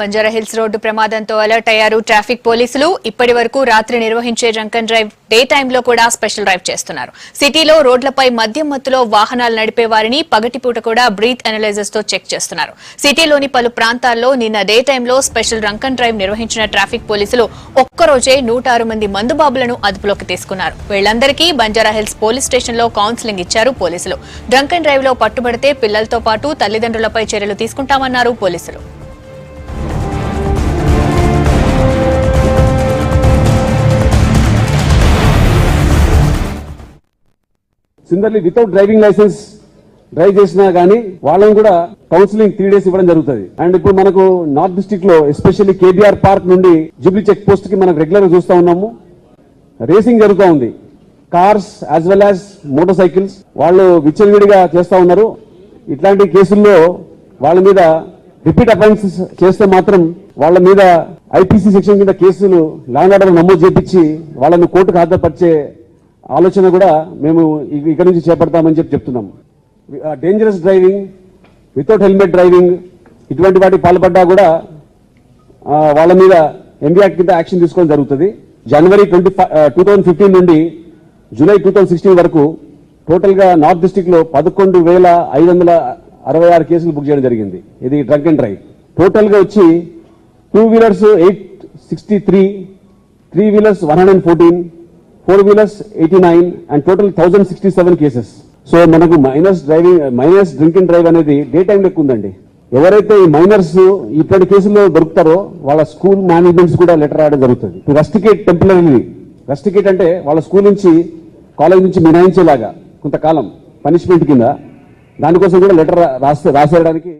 Banjara Hills road ప్రమాదంతో alert అయ్యారు traffic పోలీసులు. ఇప్పటి వరకు రాత్రి నిర్వహించే డ్రంక్ అండ్ డ్రైవ్ డే టైంలో కూడా స్పెషల్ డ్రైవ్ చేస్తున్నారు. సిటీలో రోడ్లపై మద్యం మత్తులో వాహనాలు నడిపే వారిని పగటిపూట కూడా బ్రీత్ అనలైజర్స్ తో చెక్ చేస్తున్నారు. సిటీలోని పలు ప్రాంతాల్లో నిన్న డే టైంలో స్పెషల్ డ్రంక్ అండ్ డ్రైవ్ నిర్వహించిన ట్రాఫిక్ పోలీసులు ఒక్కరోజే 106 మంది మందుబాబులను అదుపులోకి తీసుకున్నారు. వీళ్లందరికీ బంజారాహిల్స్ పోలీస్ స్టేషన్ లో కౌన్సిలింగ్ ఇచ్చారు పోలీసులు. డ్రంక్ అండ్ డ్రైవ్ లో పట్టుబడితే పిల్లలతో పాటు తల్లిదండ్రులపై చర్యలు తీసుకుంటామన్నారు పోలీసులు. సిందర్లీ వితౌట్ డ్రైవింగ్ లైసెన్స్ డ్రైవ్ చేసినా గానీ వాళ్ళని కూడా కౌన్సిలింగ్ 3 days ఇవ్వడం జరుగుతుంది. అండ్ ఇప్పుడు మనకు నార్త్ డిస్ట్రిక్ట్ లో ఎస్పెషల్లీ కేబీఆర్ పార్క్ నుండి జూబ్లీ చెక్ పోస్ట్ కి మనం రెగ్యులర్ గా చూస్తా ఉన్నాము. రేసింగ్ జరుగుతూ ఉంది. Cars as well as motor cycles వాళ్ళు విచ్చలవిడిగా చేస్తా ఉన్నారు. ఇట్లాంటి కేసుల్లో వాళ్ళ మీద రిపీట్ అఫెన్సెస్ చేస్తే మాత్రం వాళ్ళ మీద ఐపీసీ సెక్షన్ కింద కేసులు లా అండ్ ఆర్డర్ నమోదు చేపించి వాళ్ళని కోర్టుకు హాజరుపరిచే ఆలోచన కూడా మేము ఇక్కడ నుంచి చేపడతామని చెప్తున్నాం. Dangerous driving, without helmet driving ఇటువంటి వాటికి పాల్పడ్డా కూడా వాళ్ళ మీద ఎంబీ యాక్ట్ కింద యాక్షన్ తీసుకోవడం జరుగుతుంది. జనవరి 2015 నుండి జూలై 2016 వరకు టోటల్ గా నార్త్ డిస్ట్రిక్ట్ లో 11,566 కేసులు బుక్ చేయడం జరిగింది. ఇది డ్రంక్ అండ్ డ్రైవ్. టోటల్ గా వచ్చి 2 wheelers 863, 3 wheelers 114, 4 wheelers 89 and total 1067 cases. So మనకు మైనర్స్ డ్రింక్ అండ్ డ్రైవ్ అనేది డే టైం లెక్క ఉందండి. ఎవరైతే ఈ మైనర్స్ ఇప్పటి కేసుల్లో దొరుకుతారో వాళ్ళ స్కూల్ మేనేజ్మెంట్స్ కూడా లెటర్ రాయడం జరుగుతుంది. రస్టికేట్ టెంపరీ, రస్టికేట్ అంటే వాళ్ళ స్కూల్ నుంచి కాలేజ్ నుంచి మినహాయించేలాగా కొంతకాలం పనిష్మెంట్ కింద దానికోసం కూడా లెటర్ రాసేయడానికి